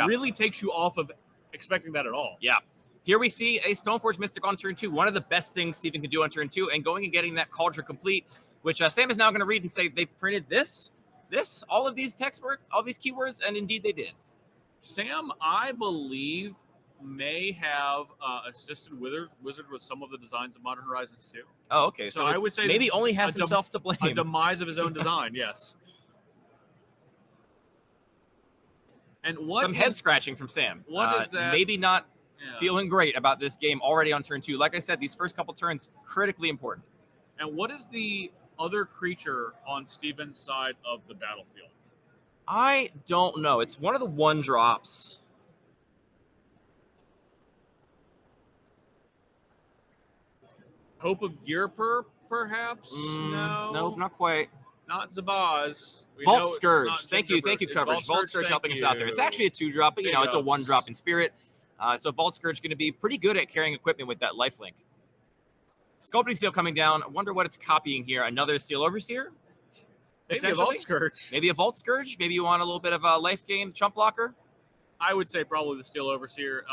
really takes you off of expecting that at all.
Yeah. Here we see a Stoneforge Mystic on turn 2, one of the best things Steven can do on turn 2, and going and getting that Cauldron Complete, which Sam is now going to read and say they printed this, all of these text work, all these keywords, and indeed they did.
Sam, I believe, may have assisted Wizards with some of the designs of Modern Horizons 2.
Oh, okay.
So I would say
maybe only has himself to blame.
A demise of his own design, yes. And
some head scratching from Sam.
What is that?
Maybe not feeling great about this game already on turn 2. Like I said, these first couple turns, critically important.
And what is the other creature on Steven's side of the battlefield?
I don't know. It's one of the 1-drops.
Hope of Gearper, perhaps? No.
Nope, not quite.
Not Zabaz.
Vault Scourge. Thank you, coverage. Vault Scourge helping us out there. It's actually a 2-drop, but it's a 1-drop in spirit. So Vault Scourge going to be pretty good at carrying equipment with that lifelink. Sculpting Seal coming down. I wonder what it's copying here. Another Steel Overseer?
Maybe a Vault Scourge.
Maybe a Vault Scourge. Maybe you want a little bit of a life gain chump blocker.
I would say probably the Steel Overseer.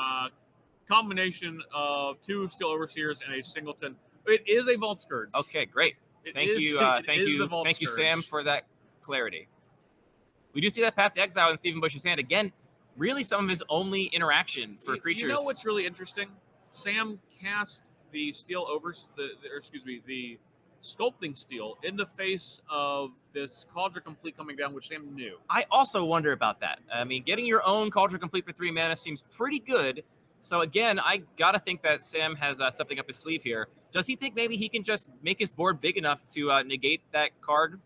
Combination of 2 Steel Overseers and a singleton. It is a Vault Scourge.
Okay, great. Thank you, Sam, for that clarity. We do see that Path to Exile in Steven Bush's hand again. Really, some of his only interaction for creatures.
You know what's really interesting? Sam cast the the Sculpting Steel in the face of this Cauldron Complete coming down, which Sam knew.
I also wonder about that. I mean, getting your own Cauldron Complete for 3 mana seems pretty good. So again, I gotta think that Sam has something up his sleeve here. Does he think maybe he can just make his board big enough to negate that card?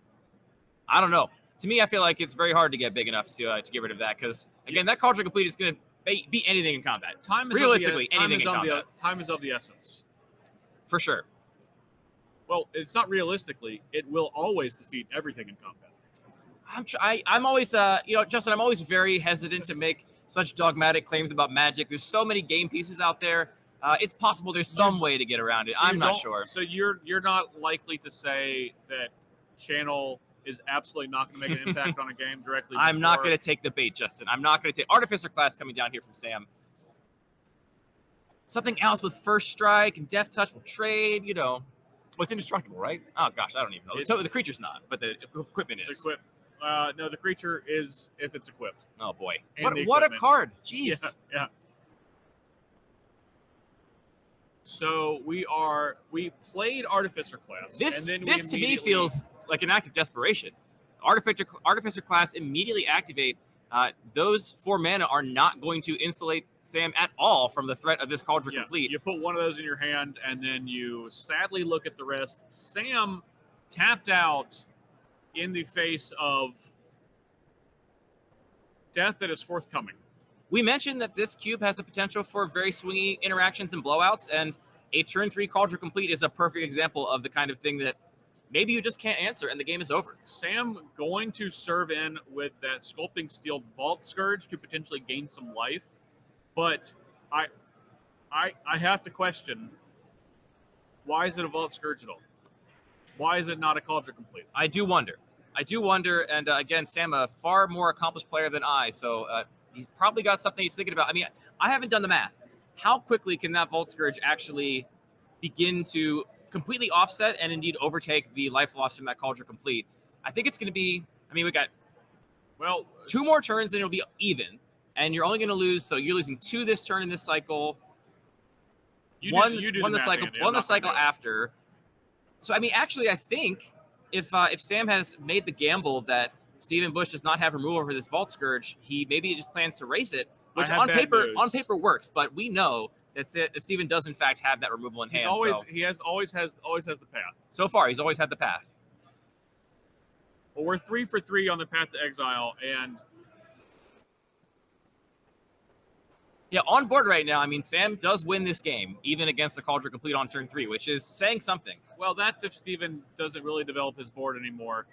I don't know. To me, I feel like it's very hard to get big enough to get rid of that, because again, that Cauldron Complete is going to beat anything in combat. Realistically, anything in combat.
Time is of the essence.
For sure.
Well, it's not realistically. It will always defeat everything in combat.
I'm always, Justin, I'm always very hesitant to make such dogmatic claims about Magic. There's so many game pieces out there. It's possible there's some way to get around it. I'm not sure.
So you're not likely to say that Channel is absolutely not going to make an impact on a game directly.
I'm not going to take the bait, Justin. I'm not going to take Artificer class coming down here from Sam. Something else with First Strike and Death Touch will trade, Well, it's indestructible, right? Oh, gosh, I don't even know. The creature's not, but the equipment is.
No, the creature is if it's equipped.
Oh, boy. What a card. Jeez.
Yeah. So we played Artificer class.
This to me feels like an act of desperation. Artificer class immediately activate. Those 4 mana are not going to insulate Sam at all from the threat of this Cauldron Complete.
You put one of those in your hand, and then you sadly look at the rest. Sam tapped out in the face of death that is forthcoming.
We mentioned that this cube has the potential for very swingy interactions and blowouts, and a turn 3 Cauldron Complete is a perfect example of the kind of thing that maybe you just can't answer and the game is over.
Sam going to serve in with that Sculpting Steel Vault Scourge to potentially gain some life, but I have to question, why is it a Vault Scourge at all? Why is it not a Cauldron Complete?
I do wonder, and again, Sam, a far more accomplished player than I, so he's probably got something he's thinking about. I mean, I haven't done the math. How quickly can that Vault Scourge actually begin to completely offset and indeed overtake the life loss from that Cauldron Complete? I think it's going to be, we got 2 more turns and it'll be even, and you're only going to lose, so you're losing 2 this turn in this cycle. One the cycle after. So, actually, I think if Sam has made the gamble that Steven Bush does not have removal for this Vault Scourge, he maybe just plans to race it, which on paper works, but we know that Steven does in fact have that removal in hand.
He always has the path.
So far, he's always had the path.
Well, we're 3 for 3 on the Path to Exile, and
Yeah, on board right now, I mean, Sam does win this game, even against the Cauldron Complete on turn 3, which is saying something.
Well, that's if Steven doesn't really develop his board anymore.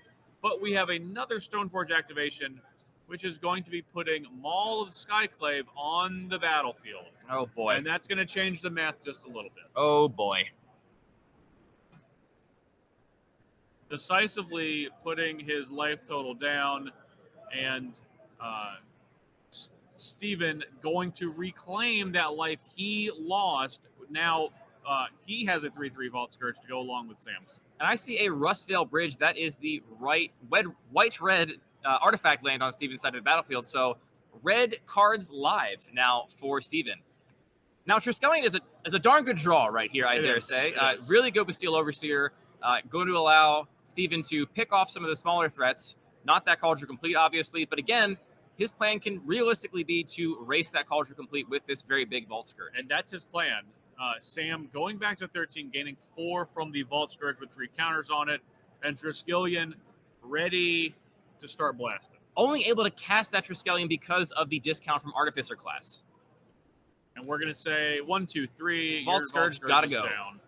But we have another Stoneforge activation, which is going to be putting Maul of Skyclave on the battlefield.
Oh, boy.
And that's going to change the math just a little bit.
Oh, boy.
Decisively putting his life total down, and Steven going to reclaim that life he lost. Now he has a 3/3 Vault Scourge to go along with Sam's.
And I see a Rustvale Bridge. That is the white-red artifact land on Steven's side of the battlefield. So red cards live now for Steven. Now, Triskelion is a darn good draw right here, I dare say. Really good with Steel Overseer. Going to allow Steven to pick off some of the smaller threats. Not that Cauldron Complete, obviously. But again, his plan can realistically be to race that Cauldron Complete with this very big Vault Scourge.
And that's his plan. Sam going back to 13, gaining 4 from the Vault Scourge with 3 counters on it. And Triskelion ready to start blasting.
Only able to cast that Triskelion because of the discount from Artificer class.
And we're going to say 1, 2, 3.
Vault Scourge gotta go.
Down.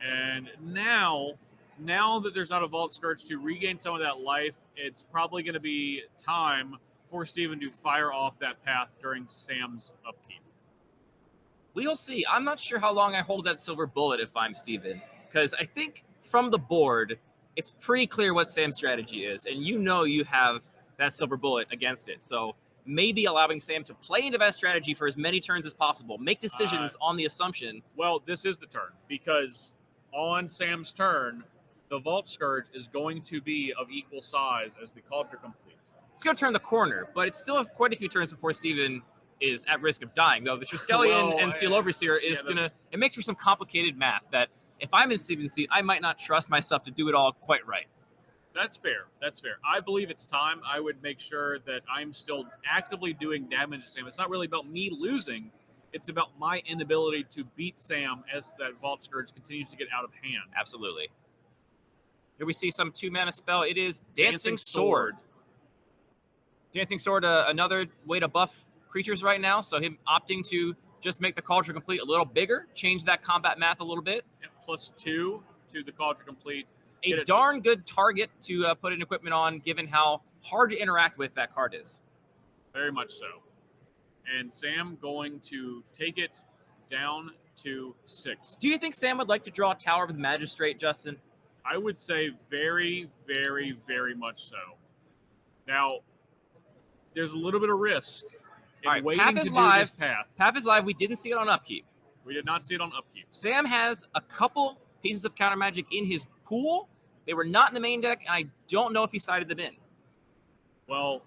And now that there's not a Vault Scourge to regain some of that life, it's probably going to be time for Steven to fire off that path during Sam's upkeep.
We'll see. I'm not sure how long I hold that silver bullet if I'm Steven, because I think from the board, it's pretty clear what Sam's strategy is, and you have that silver bullet against it. So maybe allowing Sam to play into that strategy for as many turns as possible, make decisions on the assumption.
Well, this is the turn, because on Sam's turn, the Vault Scourge is going to be of equal size as the Cauldron Complete.
It's going to turn the corner, but it's still quite a few turns before Steven is at risk of dying, though. The Triskelion and Steel Overseer is it makes for some complicated math that if I'm in Steven's seat, I might not trust myself to do it all quite right.
That's fair. That's fair. I believe it's time. I would make sure that I'm still actively doing damage to Sam. It's not really about me losing. It's about my inability to beat Sam as that Vault Scourge continues to get out of hand.
Absolutely. Here we see some 2-mana spell. It is Dancing Sword. Dancing Sword, another way to buff creatures right now. So him opting to just make the Cauldron Complete a little bigger, change that combat math a little bit.
Yeah, +2 to the Cauldron Complete.
A darn good target to put an equipment on, given how hard to interact with that card is.
Very much so. And Sam going to take it down to 6.
Do you think Sam would like to draw a Tower of the Magistrate, Justin?
I would say very, very, very much so. Now, there's a little bit of risk in waiting to do this path.
Path is live. We didn't see it on upkeep.
We did not see it on upkeep.
Sam has a couple pieces of counter magic in his pool. They were not in the main deck, and I don't know if he sided them in.
Well,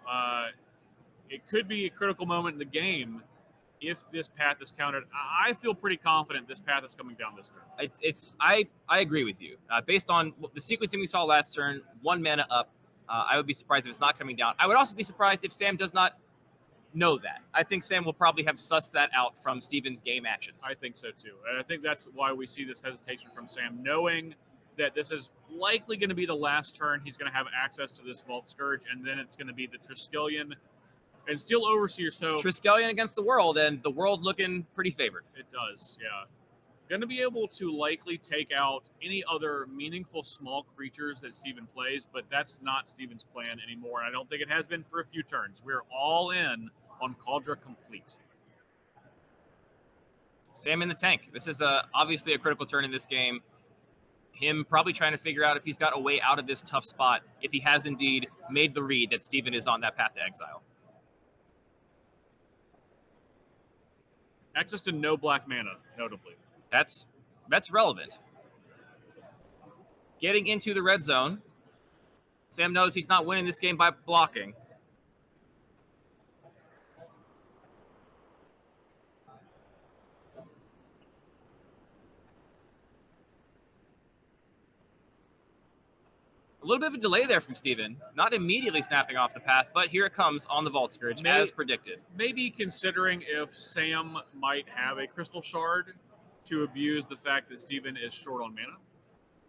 it could be a critical moment in the game if this path is countered. I feel pretty confident this path is coming down this turn.
I agree with you. Based on the sequencing we saw last turn, 1 mana up, I would be surprised if it's not coming down. I would also be surprised if Sam does not know that. I think Sam will probably have sussed that out from Steven's game actions.
I think so too. And I think that's why we see this hesitation from Sam, knowing that this is likely going to be the last turn he's going to have access to this Vault Scourge, and then it's going to be the Triskelion and Steel Overseer. So
Triskelion against the world, and the world looking pretty favored.
It does, yeah. Going to be able to likely take out any other meaningful small creatures that Steven plays, but that's not Steven's plan anymore, and I don't think it has been for a few turns. We're all in on Cauldron Complete.
Sam in the tank. This is obviously a critical turn in this game. Him probably trying to figure out if he's got a way out of this tough spot, if he has indeed made the read that Steven is on that path to exile.
Access to no black mana, notably.
That's relevant. Getting into the red zone. Sam knows he's not winning this game by blocking. A little bit of a delay there from Steven. Not immediately snapping off the path, but here it comes on the Vault Scourge, as predicted.
Maybe considering if Sam might have a Crystal Shard to abuse the fact that Steven is short on mana,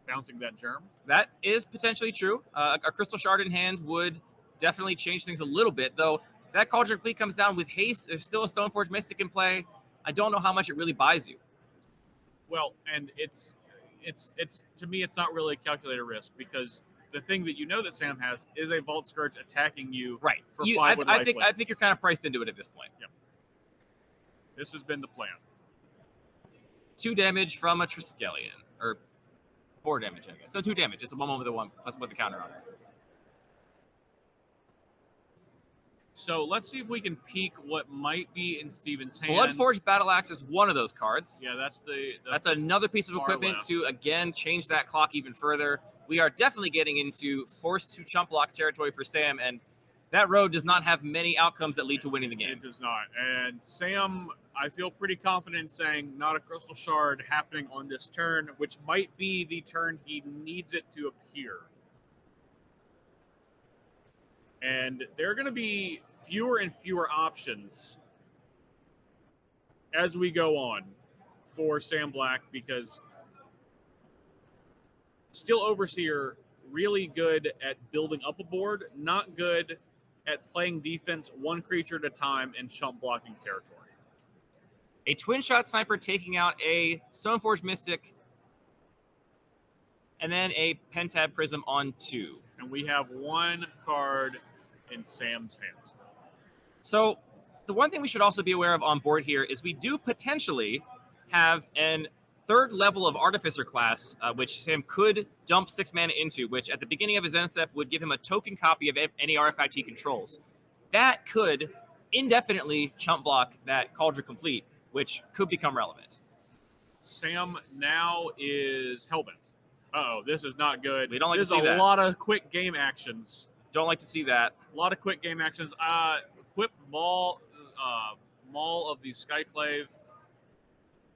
bouncing that germ.
That is potentially true. A Crystal Shard in hand would definitely change things a little bit, though That Cauldron Complete comes down with haste. There's still a Stoneforge Mystic in play. I don't know how much it really buys you.
Well, and it's to me, it's not really a calculated risk, because the thing that you know that Sam has is a Vault Scourge attacking you
right
for 5 with lifelink.
I think you're kind of priced into it at this point.
Yep. This has been the plan.
2 damage from a Triskelion, or 4 damage, I guess. No, 2 damage. It's a 1/1 with a 1 plus with the counter on it.
So let's see if we can peek what might be in Steven's hand.
Bloodforged Battle Axe is one of those cards.
Yeah,
that's another piece of equipment to, again, change that clock even further. We are definitely getting into forced to chump block territory for Sam, and that road does not have many outcomes that lead to winning the game.
It does not. And Sam, I feel pretty confident in saying not a Crystal Shard happening on this turn, which might be the turn he needs it to appear. And there are going to be fewer and fewer options as we go on for Sam Black, because Steel Overseer, really good at building up a board, not good at playing defense 1 creature at a time and chump blocking territory.
A Twin Shot Sniper taking out a Stoneforge Mystic, and then a Pentab Prism on 2.
And we have 1 card in Sam's hand.
So the one thing we should also be aware of on board here is we do potentially have an 3rd level of Artificer class, which Sam could dump 6 mana into, which at the beginning of his end step would give him a token copy of any artifact he controls. That could indefinitely chump block that Cauldron Complete, which could become relevant.
Sam now is Hellbent. Uh-oh, this is not good.
We don't like to see that.
There's a lot of quick game actions.
Don't like to see that.
A lot of quick game actions. Equip Maul of the Skyclave.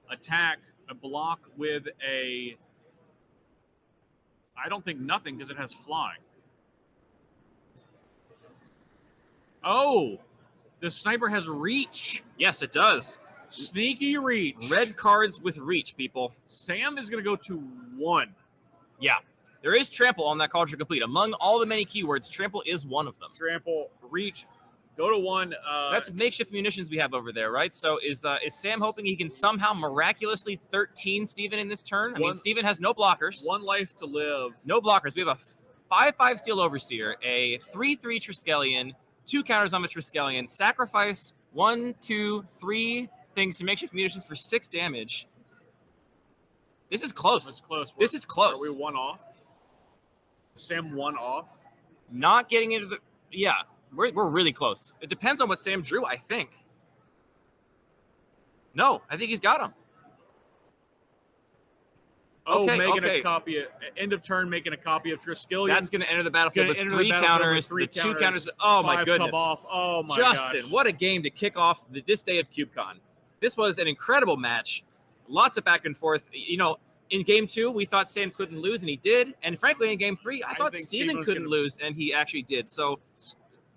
Attack a block with a... I don't think nothing, because it has flying. Oh! The Sniper has reach.
Yes, it does.
Sneaky reach.
Red cards with reach, people.
Sam is going to go to 1.
Yeah. There is Trample on that Cauldron Complete. Among all the many keywords, Trample is one of them.
Trample, reach, go to 1.
That's makeshift munitions we have over there, right? So is Sam hoping he can somehow miraculously 13 Steven in this turn? I mean, Steven has no blockers.
1 life to live.
No blockers. We have a 5/5 Steel Overseer, a 3/3 Triskelion, 2 counters on the Triskelion, sacrifice 1, 2, 3 things to makeshift munitions for 6 damage. This is close.
That's close.
This is close.
Are we 1 off? Sam 1 off?
Not getting into the... Yeah, we're really close. It depends on what Sam drew, I think. No, I think he's got him.
Oh, okay, making a copy. End of turn, making a copy of Triskelion.
That's going to enter the battlefield with 3 counters. The 2 counters. Oh, my goodness.
Come off. Oh, my
Justin,
gosh.
what a game to kick off this day of CubeCon. This was an incredible match. Lots of back and forth. You know, in game 2, we thought Sam couldn't lose, and he did. And frankly, in game 3, I thought Steven couldn't lose, and he actually did. So,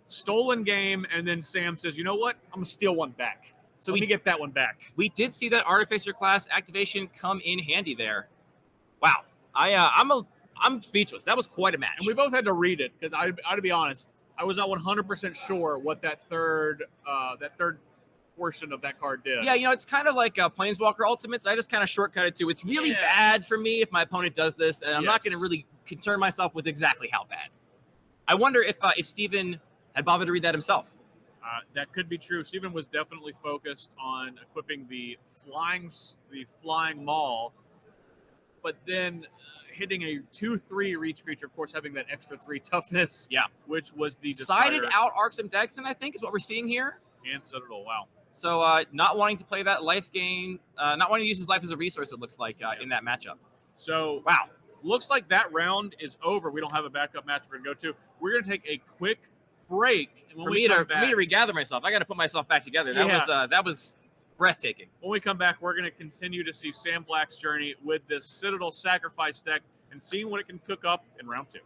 stolen game, and then Sam says, you know what? I'm going to steal 1 back. So let me get that 1 back.
We did see that Artificer class activation come in handy there. Wow. I'm speechless. That was quite a match.
And we both had to read it, because I to be honest, I was not 100% sure what that third portion of that card did.
Yeah, you know, it's kind of like Planeswalker Ultimates. I just kind of shortcutted to it's really bad for me if my opponent does this, and I'm not going to really concern myself with exactly how bad. I wonder if Steven had bothered to read that himself.
That could be true. Steven was definitely focused on equipping the flying maul, but then hitting a 2/3 reach creature, of course, having that extra 3 toughness.
Yeah,
which was the
sided out Arxim Dexon, I think, is what we're seeing here.
And Citadel, wow.
So not wanting to play that life gain, not wanting to use his life as a resource, it looks like, in that matchup.
So,
wow.
Looks like that round is over. We don't have a backup match we're going to go to. We're going to take a quick break. And
for me to regather myself, I got to put myself back together. That was breathtaking.
When we come back, we're going to continue to see Sam Black's journey with this Citadel Sacrifice deck and seeing what it can cook up in round 2.